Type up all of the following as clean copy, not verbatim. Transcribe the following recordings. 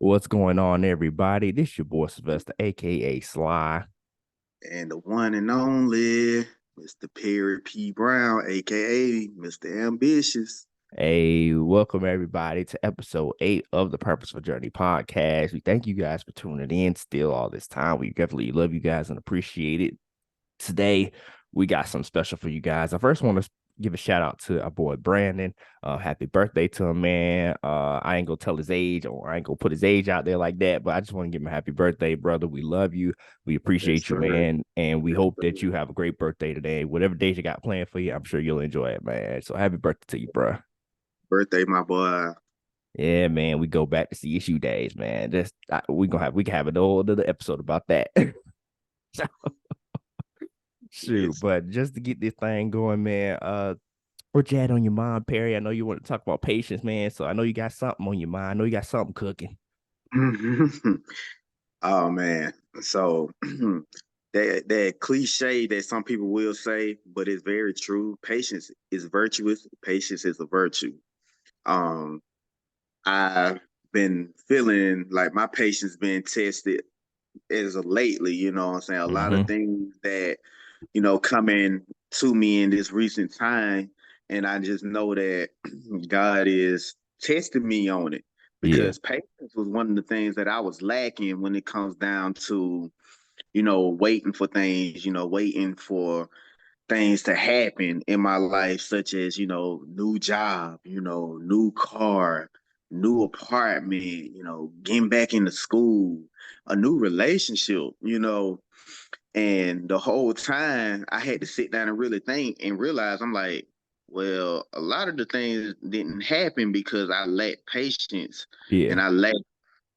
What's going on, everybody? This your boy Sylvester, aka Sly. And the one and only Mr. Perry P. Brown, aka Mr. Ambitious. Hey, welcome everybody to episode 8 of the Purposeful Journey podcast. We thank you guys for tuning in still all this time. We definitely love you guys and appreciate it. Today, we got something special for you guys. I first want to give a shout out to our boy Brandon. Happy birthday to him, man. I ain't gonna tell his age or I ain't gonna put his age out there like that, but I just want to give him a happy birthday, brother. We love you. We Yes, appreciate you, sir. man. And we Yes, hope that sir. you have a great birthday today. Whatever days you got planned for you, I'm sure you'll enjoy it, man. So happy birthday to you, bro. Birthday, my boy. Yeah, man. We go back to CSU days, man. Just we can have an whole other episode about that. So, shoot, Yes. but just to get this thing going, man. What you had on your mind, Perry? I know you want to talk about patience, man. So I know you got something on your mind. I know you got something cooking. Oh man. So that cliche that some people will say, but it's very true. Patience is virtuous. Patience is a virtue. Um, I've been feeling like my patience been tested as of lately, you know what I'm saying? A lot of Mm-hmm. things that, coming to me in this recent time. And I just know that God is testing me on it Yeah. because patience was one of the things that I was lacking when it comes down to, waiting for things, waiting for things to happen in my life, such as, new job, new car, new apartment, getting back into school, a new relationship, and the whole time I had to sit down and really think and realize I'm like, well, a lot of the things didn't happen because I lacked patience and Yeah. I lacked,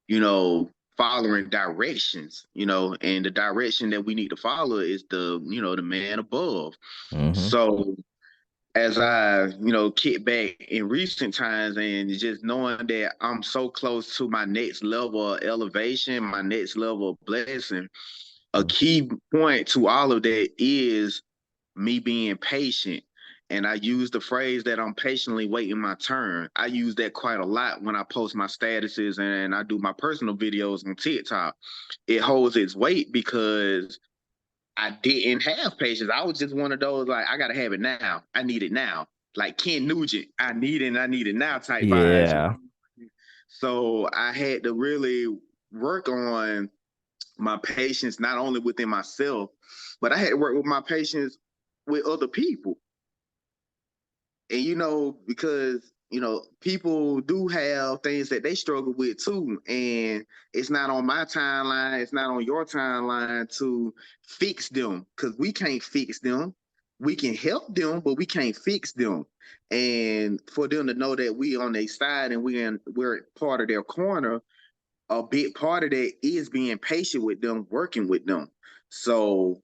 you know, following directions, and the direction that we need to follow is the man above. Mm-hmm. So as I, kick back in recent times and just knowing that I'm so close to my next level of elevation, my next level of blessing, a key point to all of that is me being patient. And I use the phrase that I'm patiently waiting my turn. I use that quite a lot when I post my statuses and I do my personal videos on TikTok. It holds its weight because I didn't have patience. I was just one of those like, I gotta have it now. I need it now. Like Ken Nugent, I need it now type vibes. Yeah. So I had to really work on my patience not only within myself, but I had to work with my patience with other people. And because people do have things that they struggle with too, and it's not on my timeline, it's not on your timeline to fix them because we can't fix them. We can help them, but we can't fix them. And for them to know that we on their side and we're part of their corner, a big part of that is being patient with them, working with them. So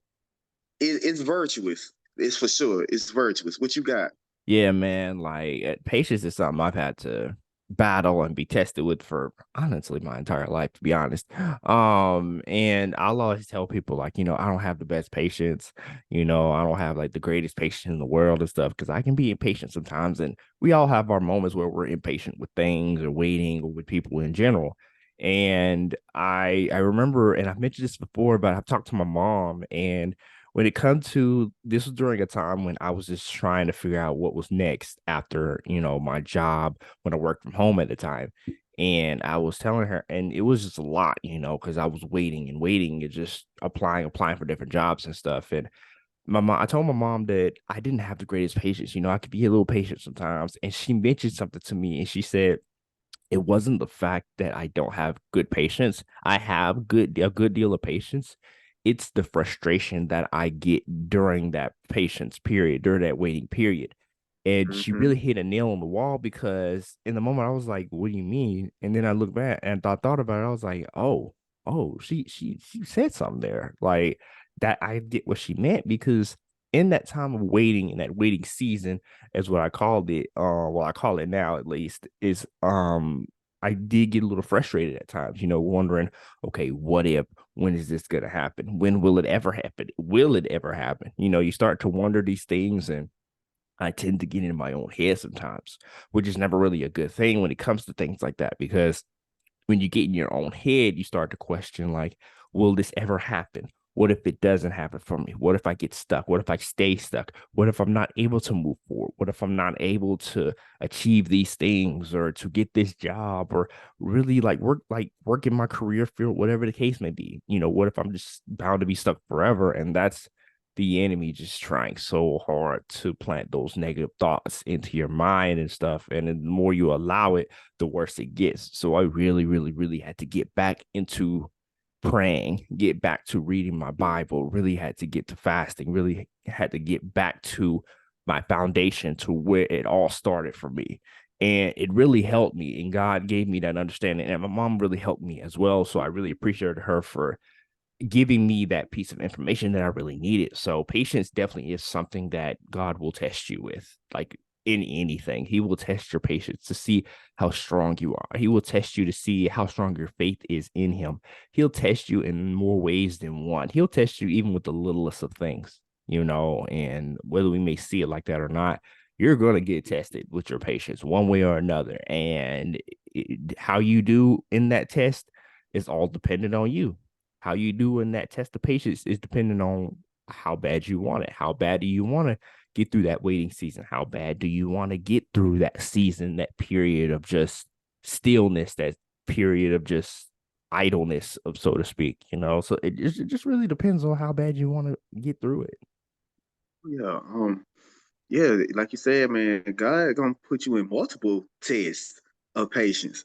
it's virtuous. It's for sure. It's virtuous. What you got? Yeah, man. Like patience is something I've had to battle and be tested with for honestly my entire life, to be honest. And I'll always tell people like, I don't have the best patience, I don't have like the greatest patience in the world and stuff because I can be impatient sometimes, and we all have our moments where we're impatient with things or waiting or with people in general. And I remember, and I've mentioned this before, but I've talked to my mom, and when it comes to this was during a time when I was just trying to figure out what was next after, my job when I worked from home at the time. And I was telling her, and it was just a lot, because I was waiting and waiting and just applying for different jobs and stuff. And I told my mom that I didn't have the greatest patience. I could be a little patient sometimes. And she mentioned something to me, and she said, it wasn't the fact that I don't have good patience. I have a good deal of patience. It's the frustration that I get during that patience period, during that waiting period. And she Mm-hmm. really hit a nail on the wall because in the moment I was like, "What do you mean?" And then I looked back and thought about it. I was like, "Oh, she said something there, like that. I get what she meant because in that time of waiting, in that waiting season, is what I called it. Well, I call it now at least is I did get a little frustrated at times, wondering, okay, what if, when is this gonna happen? When will it ever happen? Will it ever happen? You start to wonder these things, and I tend to get in my own head sometimes, which is never really a good thing when it comes to things like that because when you get in your own head, you start to question, like, will this ever happen? What if it doesn't happen for me? What if I get stuck? What if I stay stuck? What if I'm not able to move forward? What if I'm not able to achieve these things or to get this job or really work in my career field, whatever the case may be? What if I'm just bound to be stuck forever? And that's the enemy just trying so hard to plant those negative thoughts into your mind and stuff. And the more you allow it, the worse it gets. So I really, really, really had to get back into praying, get back to reading my Bible, really had to get to fasting, really had to get back to my foundation, to where it all started for me. And it really helped me. And God gave me that understanding. And my mom really helped me as well. So I really appreciated her for giving me that piece of information that I really needed. So patience definitely is something that God will test you with, like in anything. He will test your patience to see how strong you are. He will test you to see how strong your faith is in him. He'll test you in more ways than one. He'll test you even with the littlest of things, and whether we may see it like that or not, you're going to get tested with your patience one way or another. And how you do in that test is all dependent on you. How you do in that test of patience is dependent on how bad you want it. How bad do you want to get through that waiting season? How bad do you want to get through that season, that period of just stillness, that period of just idleness, of so to speak? So it just really depends on how bad you want to get through it. Yeah, yeah, like you said, man, God gonna put you in multiple tests of patience.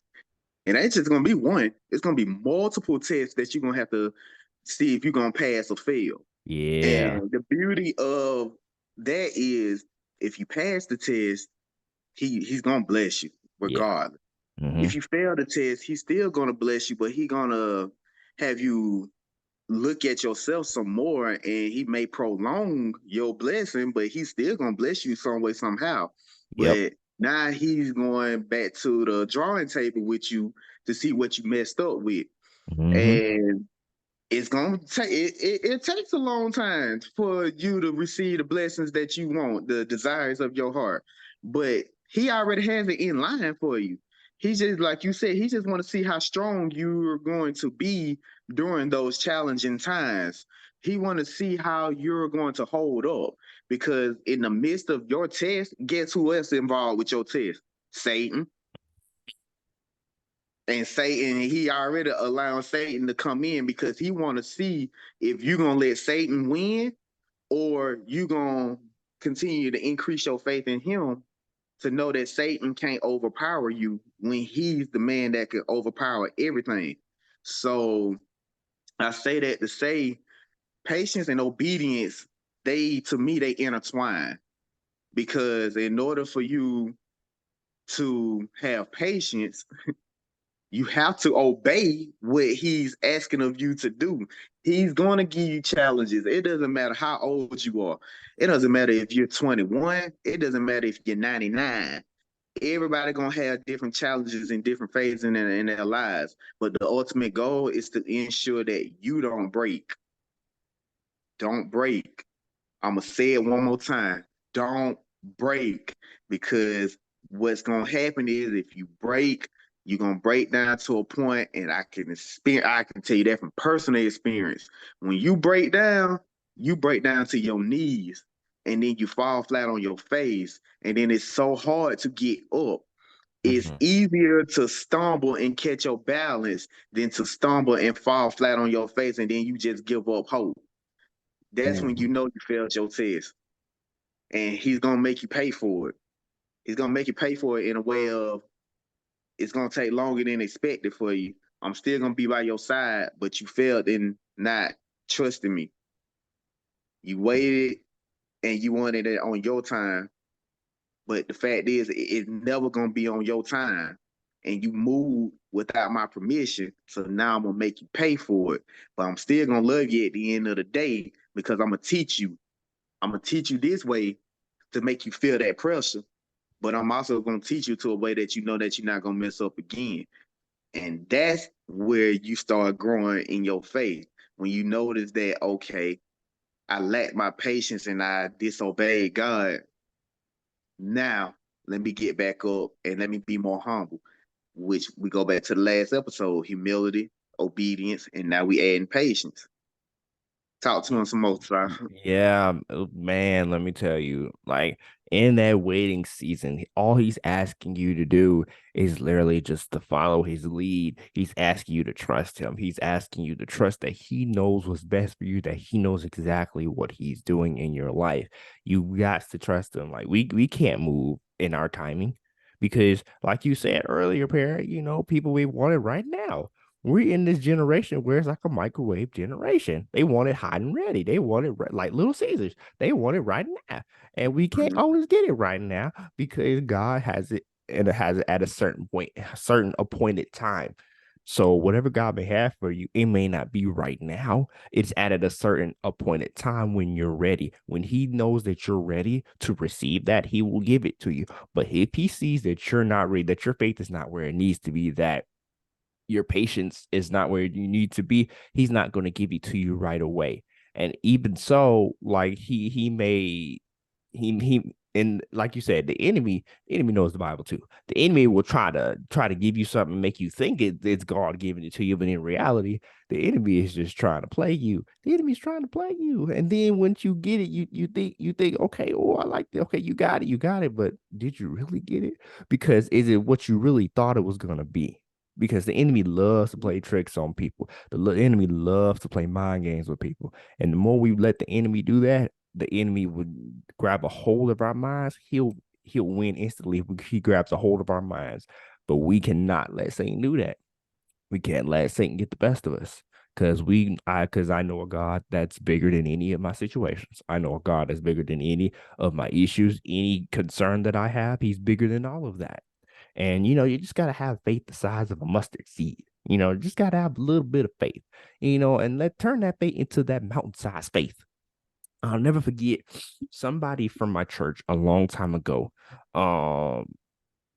And ain't just gonna be one, it's gonna be multiple tests that you're gonna have to see if you're gonna pass or fail. Yeah. And the beauty of that is if you pass the test, he's gonna bless you Yeah. regardless. Mm-hmm. If you fail the test, he's still gonna bless you, but he gonna have you look at yourself some more, and he may prolong your blessing, but he's still gonna bless you some way somehow. Yep. But now he's going back to the drawing table with you to see what you messed up with. Mm-hmm. And it's gonna take it takes a long time for you to receive the blessings that you want, the desires of your heart. But he already has it in line for you. He just, like you said, he just want to see how strong you're going to be during those challenging times. He want to see how you're going to hold up, because in the midst of your test, guess who else involved with your test? Satan. And Satan, he already allowing Satan to come in because he want to see if you're gonna let Satan win, or you gonna continue to increase your faith in him, to know that Satan can't overpower you when he's the man that can overpower everything. So I say that to say patience and obedience, they, to me, they intertwine. Because in order for you to have patience, you have to obey what he's asking of you to do. He's going to give you challenges. It doesn't matter how old you are. It doesn't matter if you're 21. It doesn't matter if you're 99. Everybody going to have different challenges in different phases in their lives. But the ultimate goal is to ensure that you don't break. Don't break. I'm going to say it one more time. Don't break, because what's going to happen is if you break, you're going to break down to a point, and I can tell you that from personal experience. When you break down to your knees, and then you fall flat on your face, and then it's so hard to get up. It's Mm-hmm. easier to stumble and catch your balance than to stumble and fall flat on your face, and then you just give up hope. That's when you Mm-hmm. know you failed your test, and he's gonna make you pay for it. He's gonna make you pay for it in a way of, it's gonna take longer than expected for you. I'm still gonna be by your side, but you failed in not trusting me. You waited and you wanted it on your time, but the fact is, it's never gonna be on your time. And you moved without my permission, so now I'm gonna make you pay for it. But I'm still gonna love you at the end of the day, because I'm gonna teach you. I'm gonna teach you this way to make you feel that pressure, but I'm also going to teach you to a way that you know that you're not going to mess up again. And that's where you start growing in your faith. When you notice that, okay, I lacked my patience and I disobeyed God. Now, let me get back up and let me be more humble. which we go back to the last episode: humility, obedience, and now we adding patience. Talk to him some more, sir. Yeah, man, let me tell you, like in that waiting season, all he's asking you to do is literally just to follow his lead. He's asking you to trust him. He's asking you to trust that he knows what's best for you, that he knows exactly what he's doing in your life. You got to trust him. Like we can't move in our timing because, like you said earlier, Perry, people we want it right now. We're in this generation where it's like a microwave generation. They want it hot and ready. They want it like Little Caesars. They want it right now. And we can't Mhm. always get it right now because God has it and it has it at a certain point, a certain appointed time. So whatever God may have for you, it may not be right now. It's at a certain appointed time when you're ready. When he knows that you're ready to receive that, he will give it to you. But if he sees that you're not ready, that your faith is not where it needs to be, that your patience is not where you need to be, he's not going to give it to you right away. And even so, like he and like you said, the enemy knows the Bible too. The enemy will try to give you something, make you think it's God giving it to you, but in reality, the enemy is just trying to play you. The enemy's trying to play you, and then once you get it, you think, okay, oh, I like it. Okay, you got it, but did you really get it? Because is it what you really thought it was gonna be? Because the enemy loves to play tricks on people. The enemy loves to play mind games with people. And the more we let the enemy do that, the enemy would grab a hold of our minds. He'll win instantly if he grabs a hold of our minds. But we cannot let Satan do that. We can't let Satan get the best of us. Because I know a God that's bigger than any of my situations. I know a God that's bigger than any of my issues, any concern that I have. He's bigger than all of that. And you just gotta have faith the size of a mustard seed. Just gotta have a little bit of faith. And let turn that faith into that mountain-sized faith. I'll never forget somebody from my church a long time ago. Um,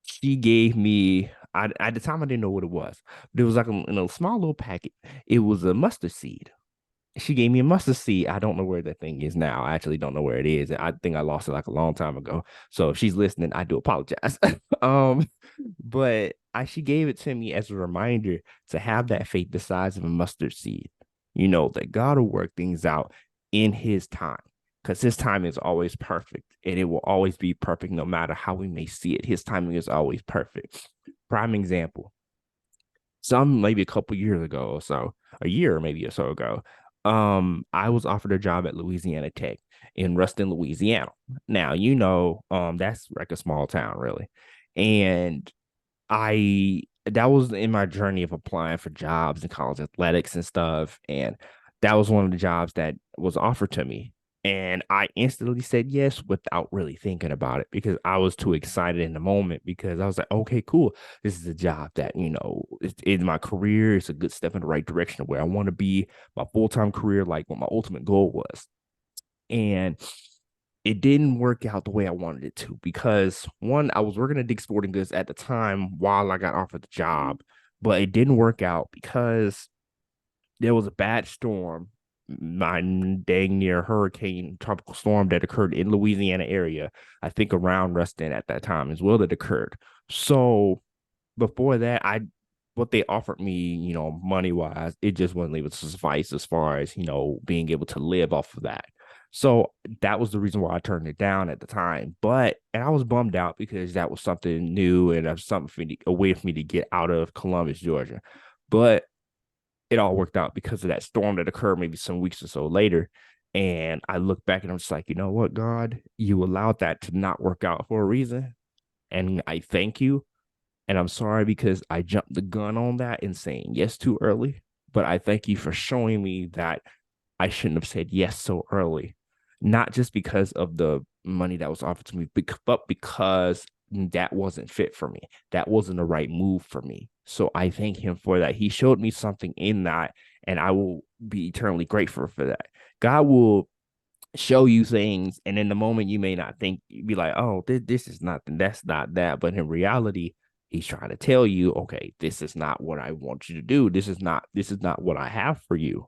she gave me. At the time I didn't know what it was, but it was like in a small little packet. It was a mustard seed. She gave me a mustard seed. I don't know where that thing is now. I actually don't know where it is. I think I lost it like a long time ago. So if she's listening, I do apologize. um, but she gave it to me as a reminder to have that faith the size of a mustard seed. That God will work things out in his time. Because his time is always perfect and it will always be perfect no matter how we may see it. His timing is always perfect. Prime example, some maybe a couple years ago or so, a year maybe or so ago, I was offered a job at Louisiana Tech in Ruston, Louisiana. Now, that's like a small town, really. And I that was in my journey of applying for jobs in college athletics and stuff. And that was one of the jobs that was offered to me. And I instantly said yes without really thinking about it because I was too excited in the moment because I was like, okay, cool. This is a job that, it's in my career. It's a good step in the right direction of where I want to be, my full-time career, like what my ultimate goal was. And it didn't work out the way I wanted it to because one, I was working at Dick's Sporting Goods at the time while I got offered the job, but it didn't work out because there was a bad storm, my dang near hurricane tropical storm that occurred in Louisiana area. I think around Ruston at that time as well that occurred. So before that, I what they offered me, money wise, it just wasn't able to suffice as far as, being able to live off of that. So that was the reason why I turned it down at the time. And I was bummed out because that was something new and that's something a way for me to get out of Columbus, Georgia. But it all worked out because of that storm that occurred maybe some weeks or so later. And I look back and I'm just like, you know what, God, you allowed that to not work out for a reason. And I thank you and I'm sorry because I jumped the gun on that and saying yes too early. But I thank you for showing me that I shouldn't have said yes so early, not just because of the money that was offered to me, but because that wasn't fit for me. That wasn't the right move for me. So I thank him for that. He showed me something in that, and I will be eternally grateful for that. God will show you things, and in the moment you may not think, you be like, oh, this is nothing, that's not that. But in reality, he's trying to tell you, okay, this is not what I want you to do. This is not what I have for you.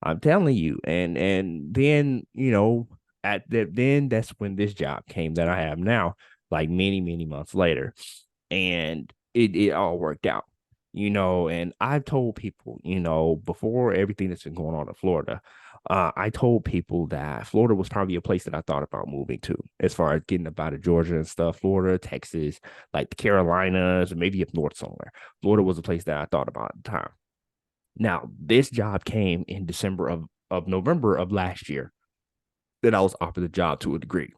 I'm telling you. And then, then that's when this job came that I have now, like many, many months later. And it all worked out, and I've told people, before everything that's been going on in Florida, I told people that Florida was probably a place that I thought about moving to, as far as getting up out of Georgia and stuff. Florida, Texas, like the Carolinas, or maybe up north somewhere. Florida was a place that I thought about at the time. Now, this job came in December of November of last year, that I was offered the job to a degree.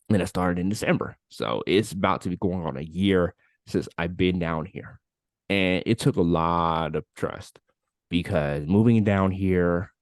And I started in December. So it's about to be going on a year since I've been down here. And it took a lot of trust, because moving down here,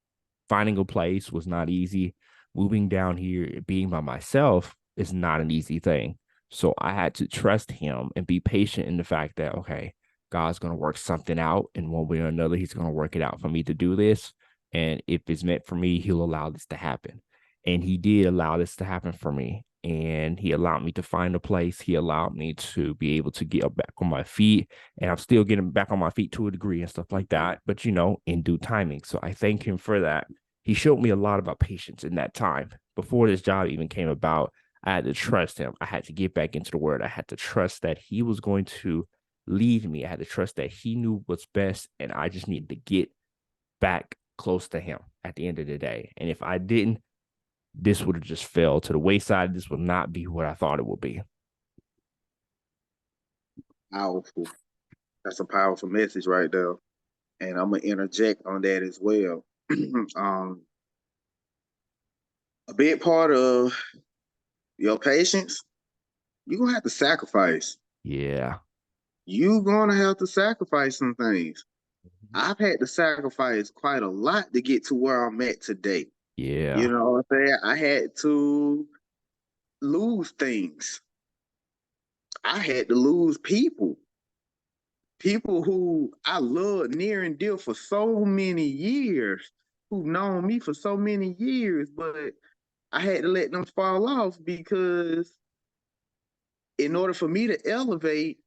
finding a place was not easy. Moving down here, being by myself is not an easy thing. So I had to trust him and be patient in the fact that, okay, God's going to work something out in one way or another. He's going to work it out for me to do this. And if it's meant for me, he'll allow this to happen. And he did allow this to happen for me. And he allowed me to find a place. He allowed me to be able to get back on my feet. And I'm still getting back on my feet to a degree and stuff like that. But, in due timing. So I thank him for that. He showed me a lot about patience in that time. Before this job even came about, I had to trust him. I had to get back into the word. I had to trust that he was going to lead me. I had to trust that he knew what's best. And I just needed to get back close to him at the end of the day. And if I didn't, this would have just fell to the wayside. This would not be what I thought it would be. Powerful. That's a powerful message right there. And I'm gonna interject on that as well. um, a big part of your patience, you're gonna have to sacrifice. Yeah. You're gonna have to sacrifice some things. I've had to sacrifice quite a lot to get to where I'm at today. You Yeah. know what I'm saying? I had to lose things. I had to lose people. People who I loved near and dear for so many years, who've known me for so many years, but I had to let them fall off because in order for me to elevate,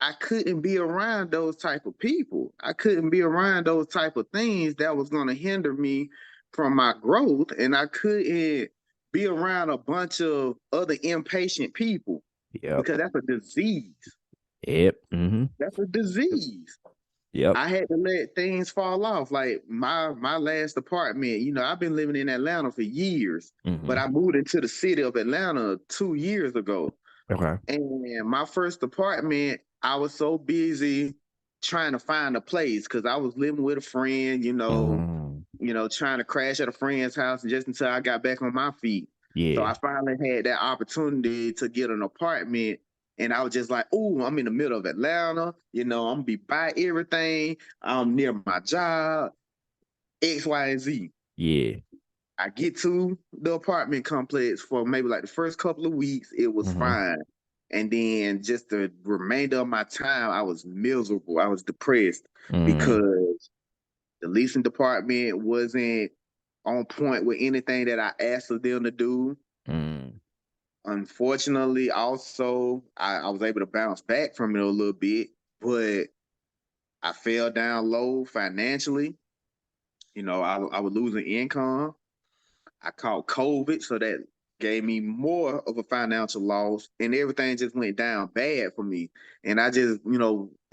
I couldn't be around those type of people. I couldn't be around those type of things that was going to hinder me from my growth. And I couldn't be around a bunch of other impatient people Yep. because that's a disease. Yep. Mm-hmm. That's a disease. Yep. I had to let things fall off. Like my last apartment, I've been living in Atlanta for years, but Mm-hmm. I moved into the city of Atlanta 2 years ago. Okay. And my first apartment, I was so busy trying to find a place because I was living with a friend, Mm-hmm. trying to crash at a friend's house just until I got back on my feet. So I Yeah. finally had that opportunity to get an apartment. And I was just like, oh, I'm in the middle of Atlanta. I'm gonna be by everything. I'm near my job, X, Y, and Z. Yeah. I get to the apartment complex for maybe like the first couple of weeks, it was Mm-hmm. fine. And then just the remainder of my time, I was miserable. I was depressed Mm-hmm. because the leasing department wasn't on point with anything that I asked of them to do. Mm-hmm. Unfortunately, also, I was able to bounce back from it a little bit, but I fell down low financially. I was losing income. I caught COVID, so that gave me more of a financial loss, and everything just went down bad for me. And I just,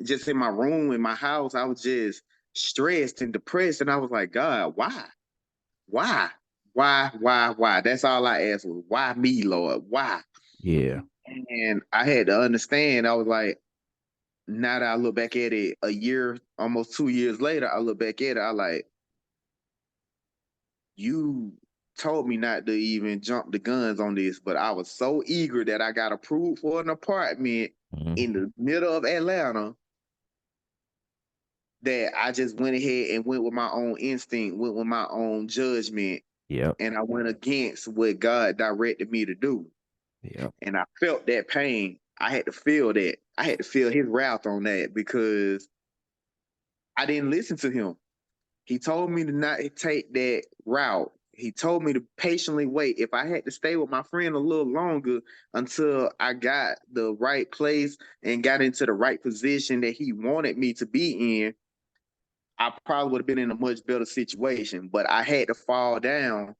just in my room in my house, I was just stressed and depressed, and I was like, God, why, why, why? That's all I asked was, why me, Lord, why? Yeah. And I had to understand. I was like, now that I look back at it, a year, almost 2 years later, I look back at it, I like, you told me not to even jump the guns on this, but I was so eager that I got approved for an apartment in Mm-hmm. the middle of Atlanta that I just went ahead and went with my own instinct, went with my own judgment, Yep. and I went against what God directed me to do. Yep. And I felt that pain. I had to feel that. I had to feel his wrath on that because I didn't listen to him. He told me to not take that route. He told me to patiently wait. If I had to stay with my friend a little longer until I got the right place and got into the right position that he wanted me to be in, I probably would have been in a much better situation. But I had to fall down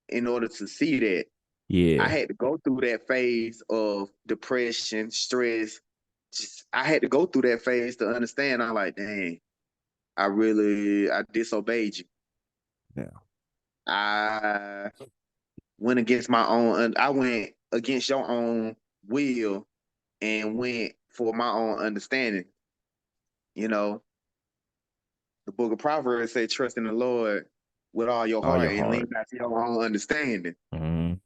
in order to see that. I Yeah. had to go through that phase of depression, stress, I had to go through that phase to understand. I'm like, dang, I disobeyed you. Yeah. I went against my own. I went against your own will and went for my own understanding. You know, the book of Proverbs say, trust in the Lord with all your All your heart and lean heart. not to your own understanding. Mhm.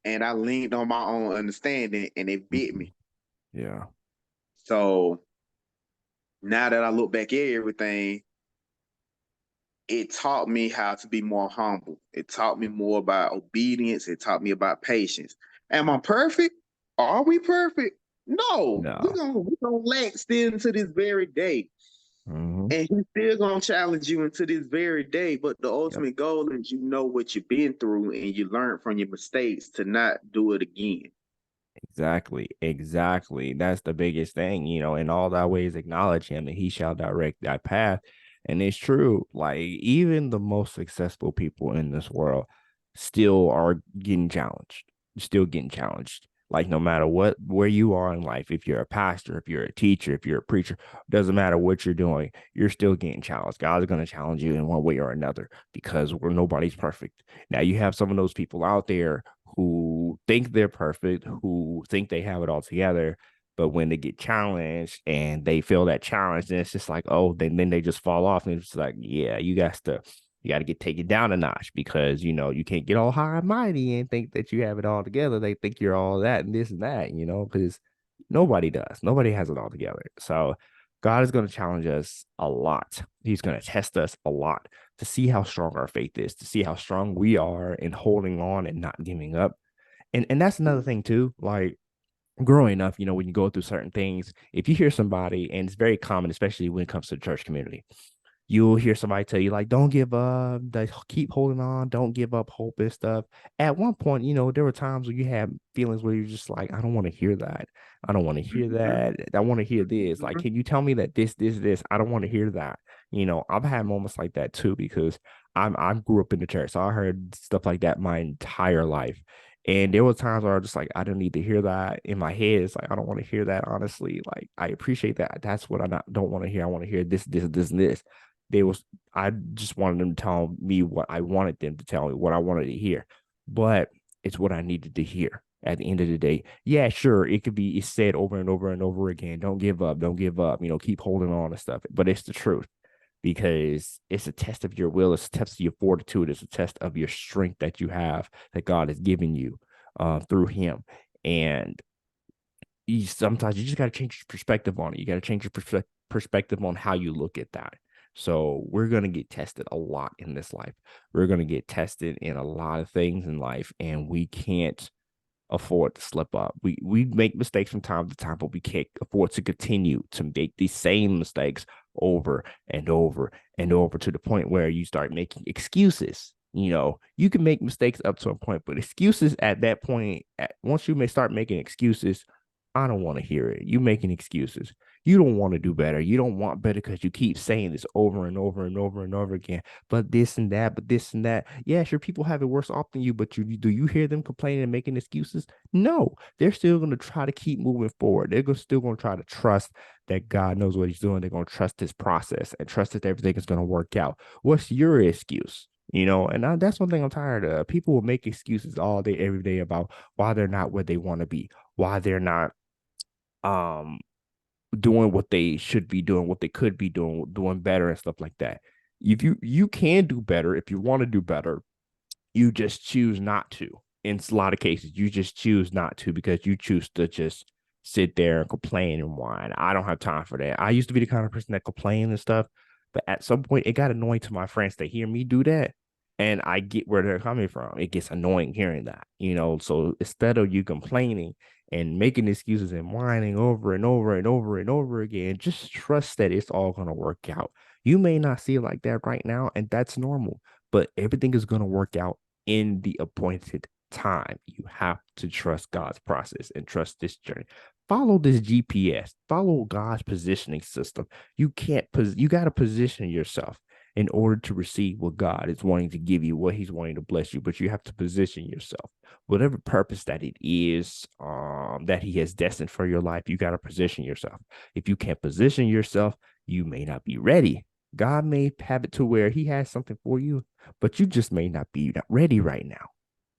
And I leaned on my own understanding and it bit Mhm. me. Yeah. So now that I look back at everything, it taught me how to be more humble. It taught me more about obedience. It taught me about patience. Am I perfect? Are we perfect? No, No. we gonna lack still to this very day. Mhm. And he's still gonna challenge you into this very day. But the Yep. ultimate goal is you know what you've been through and you learn from your mistakes to not do it again. Exactly. Exactly. That's the biggest thing, in all thy ways acknowledge him and he shall direct thy path. And it's true. Like even the most successful people in this world still are getting challenged, still getting challenged. Like no matter what, where you are in life, if you're a pastor, if you're a teacher, if you're a preacher, doesn't matter what you're doing, you're still getting challenged. God's going to challenge you in one way or another because nobody's perfect. Now you have some of those people out there who think they're perfect, who think they have it all together. But when they get challenged and they feel that challenge, then it's just like, oh, then they just fall off. And it's like, yeah, you got to get taken down a notch because you can't get all high and mighty and think that you have it all together. They think you're all that and this and that, because nobody does. Nobody has it all together. So God is going to challenge us a lot. He's going to test us a lot to see how strong our faith is, to see how strong we are in holding on and not giving up. And that's another thing too. Like growing up, when you go through certain things, if you hear somebody, and it's very common, especially when it comes to the church community, you'll hear somebody tell you like, don't give up, like, keep holding on, don't give up hope and stuff. At one point, there were times where you have feelings where you're just like, I don't want to hear that. I don't want to hear Mhm, that. I want to hear this. Like, mhm, can you tell me that this? I don't want to hear that. I've had moments like that too because I grew up in the church, so I heard stuff like that my entire life. And there were times where I was just like, I don't need to hear that in my head. It's like, I don't want to hear that, honestly. Like, I appreciate that. That's what don't want to hear. I want to hear this, and this. They was I just wanted them to tell me what I wanted them to tell me, what I wanted to hear. But it's what I needed to hear at the end of the day. Yeah, sure, it's said over and over and over again. Don't give up, don't give up, keep holding on and stuff. But it's the truth because it's a test of your will, it's a test of your fortitude, it's a test of your strength that you have that God has given you through him. And sometimes you just got to change your perspective on it. You got to change your perspective on how you look at that. So we're going to get tested a lot in this life. We're going to get tested in a lot of things in life, and we can't afford to slip up. We make mistakes from time to time, but we can't afford to continue to make these same mistakes over and over and over to the point where you start making excuses. You can make mistakes up to a point, but excuses at that point, once you may start making excuses, I don't want to hear it. You making excuses. You don't want to do better. You don't want better because you keep saying this over and over and over and over again. But this and that, but this and that. Yeah, sure, people have it worse off than you, but do you hear them complaining and making excuses? No, they're still going to try to keep moving forward. Still going to try to trust that God knows what he's doing. They're going to trust his process and trust that everything is going to work out. What's your excuse? That's one thing I'm tired of. People will make excuses all day, every day about why they're not where they want to be, why they're not um doing what they should be doing, what they could be doing better and stuff like that. If you can do better, if you want to do better, you just choose not to. In a lot of cases, you just choose not to because you choose to just sit there and complain and whine. I don't have time for that. I used to be the kind of person that complained and stuff, but at some point it got annoying to my friends to hear me do that. And I get where they're coming from. It gets annoying hearing that. So instead of you complaining and making excuses and whining over and over and over and over again, just trust that it's all going to work out. You may not see it like that right now, and that's normal, but everything is going to work out in the appointed time. You have to trust God's process and trust this journey. Follow this GPS, follow God's positioning system. You got to position yourself. in order to receive what God is wanting to give you, what He's wanting to bless you. But you have to position yourself, whatever purpose that it is, that He has destined for your life. You got to position yourself. If you can't position yourself, you may not be ready. God may have it to where He has something for you, but you just may not be ready right now.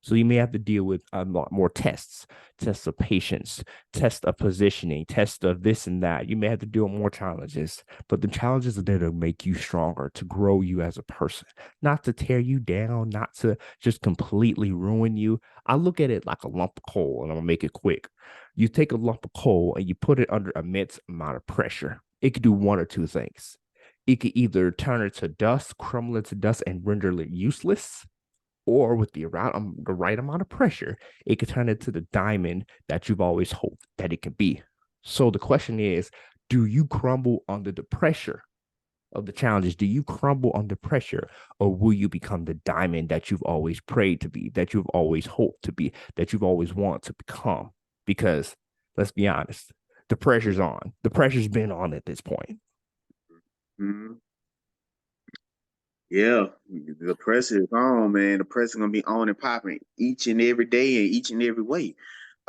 So you may have to deal with a lot more tests of patience, tests of positioning, tests of this and that. You may have to deal with more challenges, but the challenges are there to make you stronger, to grow you as a person, not to tear you down, not to just completely ruin you. I look at it like a lump of coal, and I'm gonna make it quick. You take a lump of coal and you put it under immense amount of pressure. It could do one or two things. It could either turn it to dust, crumble it to dust, and render it useless, or with the right amount of pressure, it could turn into the diamond that you've always hoped that it could be. So the question is, do you crumble under the pressure of the challenges? Do you crumble under pressure, or will you become the diamond that you've always prayed to be, that you've always hoped to be, that you've always wanted to become? Because let's be honest, the pressure's on. The pressure's been on at this point. Mm-hmm. Yeah, the pressure is on, man. The pressure gonna be on and popping each and every day and each and every way.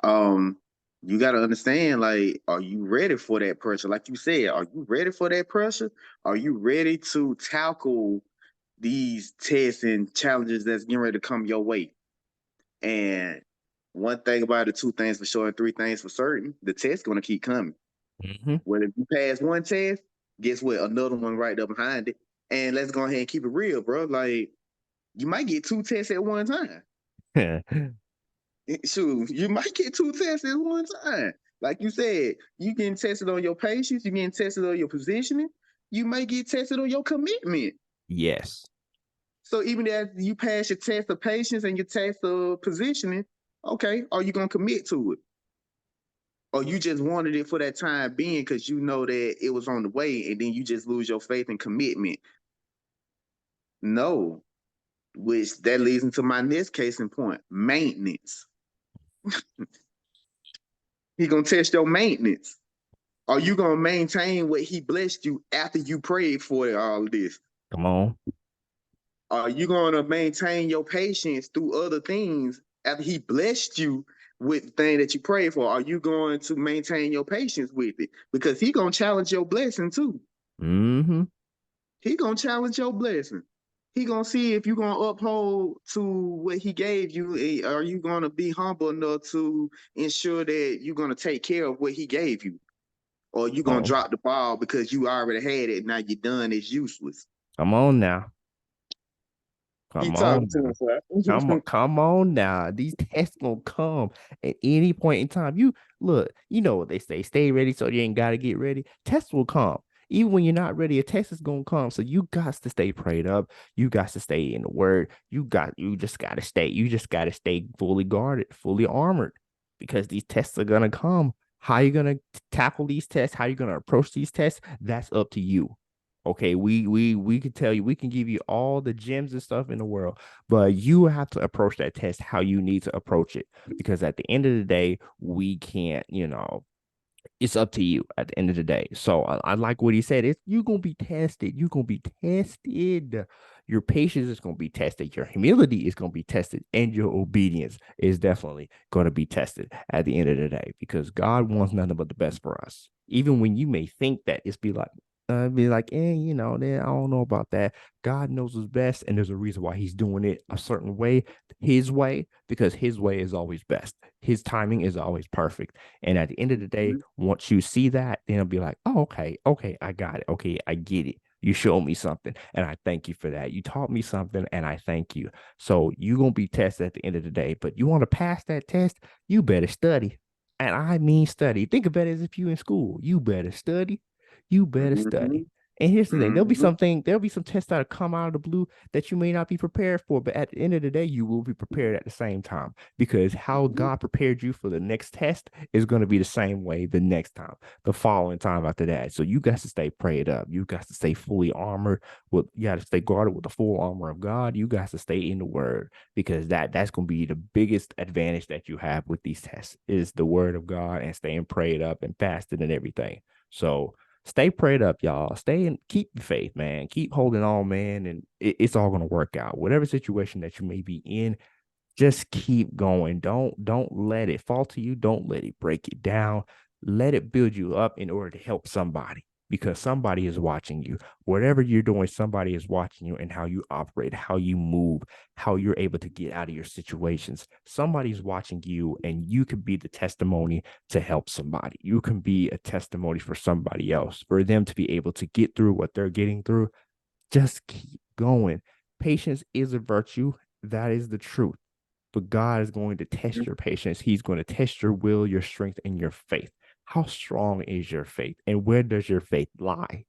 Um, you gotta understand, like, are you ready for that pressure? Like you said, are you ready for that pressure? Are you ready to tackle these tests and challenges that's getting ready to come your way? And one thing about it, two things for sure, and three things for certain, the test's gonna keep coming. Mm-hmm. Well, if you pass one test, guess what? Another one right up behind it. And let's go ahead and keep it real, bro. Like, you might get two tests at one time. Shoot, you might get two tests at one time. Like you said, you getting tested on your patience, you getting tested on your positioning, you might get tested on your commitment. Yes. So even as you pass your test of patience and your test of positioning, okay, are you gonna commit to it? Or you just wanted it for that time being because you know that it was on the way and then you just lose your faith and commitment? No, which that leads into my next case in point, maintenance. He gonna test your maintenance. Are you gonna maintain what he blessed you after you prayed for all of this? Come on. Are you gonna maintain your patience through other things after he blessed you with the thing that you prayed for? Are you going to maintain your patience with it? Because he gonna challenge your blessing too. Mm-hmm. He gonna challenge your blessing. He gonna see if you gonna uphold to what he gave you. Are you gonna be humble enough to ensure that you're gonna take care of what he gave you? Or you gonna Oh, drop the ball because you already had it, now you're done, it's useless. come on now. Come Keep on talking to now. him, sir. Come on now. These tests gonna come at any point in time. You look, you know what they say, stay ready so you ain't gotta get ready. Tests will come. Even when you're not ready, a test is gonna come. So you got to stay prayed up. You got to stay in the word. You just gotta stay fully guarded, fully armored, because these tests are gonna come. How you gonna tackle these tests? How you gonna approach these tests? That's up to you. Okay, we can tell you, we can give you all the gems and stuff in the world, but you have to approach that test how you need to approach it. Because at the end of the day, we can't, it's up to you at the end of the day. So I like what he said. It's you gonna be tested. You're gonna be tested. Your patience is gonna be tested. Your humility is gonna be tested, and your obedience is definitely gonna be tested at the end of the day. Because God wants nothing but the best for us. Even when you may think that it's I don't know about that. God knows what's best, and there's a reason why He's doing it a certain way, His way, because His way is always best. His timing is always perfect. And at the end of the day, once you see that, then it'll be like, oh, okay, I got it. Okay, I get it. You showed me something, and I thank you for that. You taught me something, and I thank you. So you're gonna be tested at the end of the day. But you want to pass that test, you better study. And I mean study. Think of it as if you in school. You better study. You better Mm-hmm. study. And here's the thing: Mm-hmm. there'll be some tests that'll come out of the blue that you may not be prepared for, but at the end of the day, you will be prepared at the same time, because how God prepared you for the next test is going to be the same way the next time, the following time after that. So you got to stay prayed up. You got to stay fully armored. You got to stay guarded with the full armor of God. You got to stay in the Word, because that's going to be the biggest advantage that you have with these tests is the Word of God and staying prayed up and fasted and everything. So Stay prayed up, y'all. Stay and keep the faith, man. Keep holding on, man, and it's all gonna work out. Whatever situation that you may be in, just keep going. Don't let it fall to you. Don't let it break you down. Let it build you up in order to help somebody because somebody is watching you. Whatever you're doing, somebody is watching you and how you operate, how you move, how you're able to get out of your situations. Somebody's watching you and you can be the testimony to help somebody. You can be a testimony for somebody else, for them to be able to get through what they're getting through. Just keep going. Patience is a virtue. That is the truth, but God is going to test your patience. He's going to test your will, your strength, and your faith. How strong is your faith, and where does your faith lie?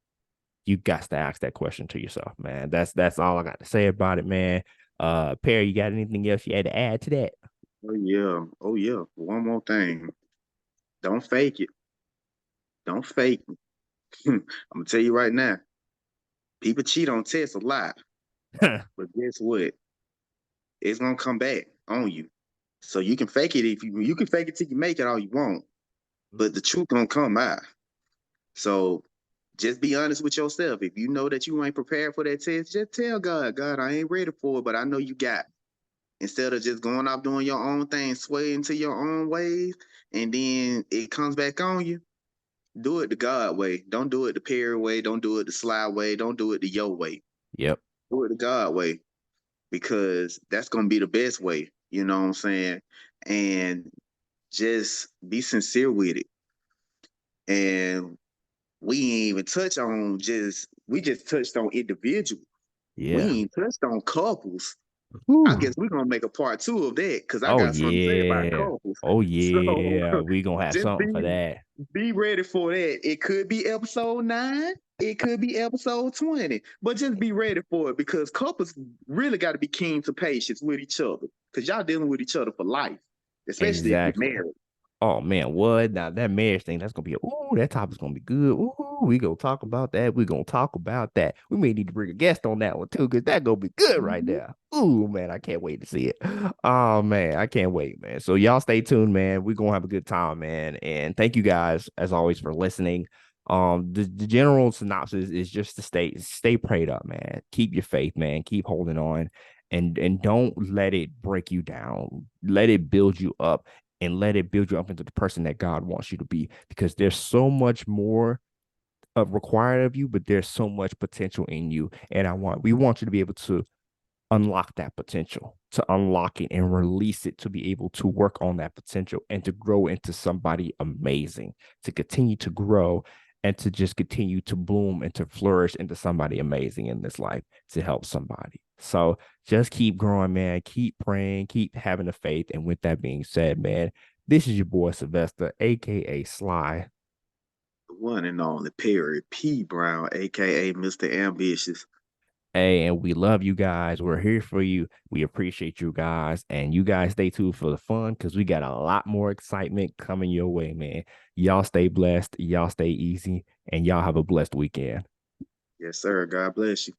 You got to ask that question to yourself, man. That's all I got to say about it, man. Perry, you got anything else you had to add to that? Oh yeah. Oh yeah. One more thing. Don't fake it. Don't fake it. I'm gonna tell you right now. People cheat on tests a lot, but guess what? It's gonna come back on you. So you can fake it if you can fake it till you make it all you want, but the truth gonna come out. So just be honest with yourself. If you know that you ain't prepared for that test, just tell God, God, I ain't ready for it, but I know you got it. Instead of just going off doing your own thing, sway into your own ways, and then it comes back on you. Do it the God way. Don't do it the Perry way. Don't do it the Sly way. Don't do it the Yo way. Yep. Do it the God way because that's gonna be the best way. You know what I'm saying? And just be sincere with it. And we ain't even touch on we just touched on individuals. Yeah. We ain't touched on couples. I Whew. guess we're gonna make a part two of that because I Oh got something to say about yeah. couples. Oh So yeah. We gonna have just something for that. be ready for that. It could be episode 9, it could be episode 20, but just be ready for it because couples really got to be keen to patience with each other because y'all dealing with each other for life, especially if you're Exactly. married. Oh man, what now? That marriage thing, that's gonna be that topic's gonna be good. Ooh, we gonna talk about that. We gonna talk about that. We may need to bring a guest on that one too, because that gonna be good right Mhm. there. Ooh, man, I can't wait to see it. Oh man, I can't wait, man. So y'all stay tuned, man. We're gonna have a good time, man. And thank you guys as always for listening. The general synopsis is just to stay prayed up, man. Keep your faith, man. Keep holding on. And don't let it break you down. Let it build you up and let it build you up into the person that God wants you to be because there's so much more required of you, but there's so much potential in you. And we want you to be able to unlock that potential, to unlock it and release it to be able to work on that potential and to grow into somebody amazing, to continue to grow and to just continue to bloom and to flourish into somebody amazing in this life to help somebody. So just keep growing, man. Keep praying, keep having the faith. And with that being said, man, this is your boy Sylvester, aka Sly. The one and only Perry P. Brown, aka Mr. Ambitious. Hey, and we love you guys. We're here for you. We appreciate you guys. And you guys stay tuned for the fun because we got a lot more excitement coming your way, man. Y'all stay blessed. Y'all stay easy. And y'all have a blessed weekend. Yes, sir. God bless you.